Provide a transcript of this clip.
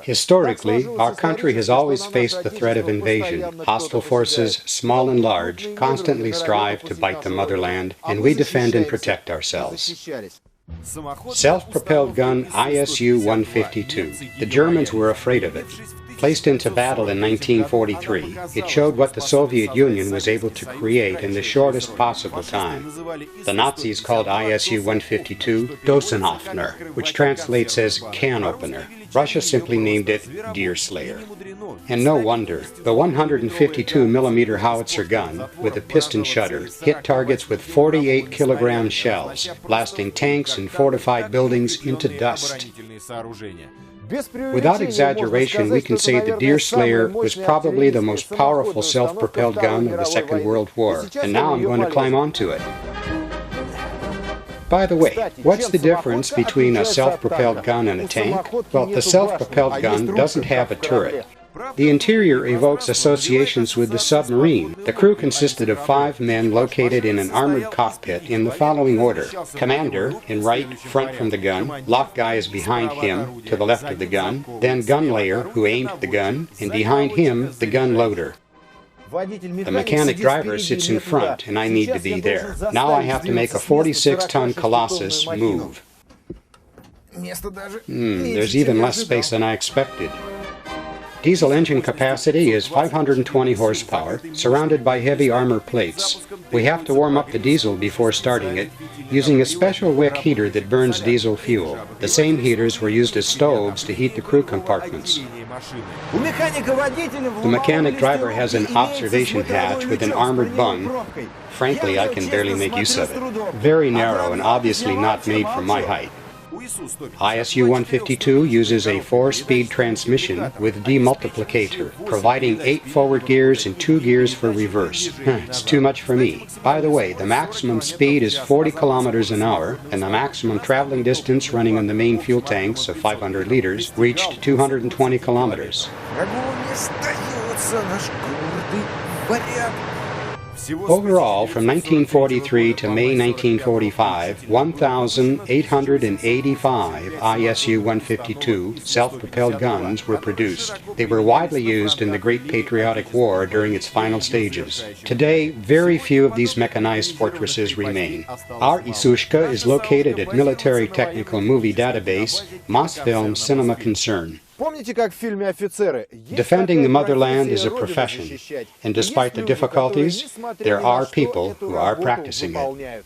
Historically, our country has always faced the threat of invasion. Hostile forces, small and large, constantly strive to bite the motherland, and we defend and protect ourselves. Self-propelled gun ISU-152. The Germans were afraid of it. Placed into battle in 1943, it showed what the Soviet Union was able to create in the shortest possible time. The Nazis called ISU-152 Dosenöffner, which translates as can opener. Russia simply named it Deer Slayer. And no wonder, the 152mm howitzer gun, with a piston shutter, hit targets with 48-kilogram shells, blasting tanks and fortified buildings into dust. Without exaggeration, we can say the Deer Slayer was probably the most powerful self-propelled gun of the Second World War, and now I'm going to climb onto it. By the way, what's the difference between a self-propelled gun and a tank? Well, the self-propelled gun doesn't have a turret. The interior evokes associations with the submarine. The crew consisted of 5 men located in an armored cockpit in the following order. Commander, in right, front from the gun. Lock guy is behind him, to the left of the gun. Then gun layer, who aimed the gun, and behind him, the gun loader. The mechanic driver sits in front, and I need to be there. Now I have to make a 46-ton Colossus move. There's even less space than I expected. Diesel engine capacity is 520 horsepower, surrounded by heavy armor plates. We have to warm up the diesel before starting it, using a special wick heater that burns diesel fuel. The same heaters were used as stoves to heat the crew compartments. The mechanic driver has an observation hatch with an armored bung. Frankly, I can barely make use of it. Very narrow and obviously not made for my height. ISU-152 uses a 4-speed transmission with demultiplicator, providing 8 forward gears and 2 gears for reverse. It's too much for me. By the way, the maximum speed is 40 kilometers an hour, and the maximum traveling distance running on the main fuel tanks of 500 liters reached 220 kilometers. Overall, from 1943 to May 1945, 1,885 ISU-152 self-propelled guns were produced. They were widely used in the Great Patriotic War during its final stages. Today, very few of these mechanized fortresses remain. Our Isushka is located at Military Technical Movie Database, Mosfilm Cinema Concern. Defending the motherland is a profession, and despite the difficulties, there are people who are practicing it.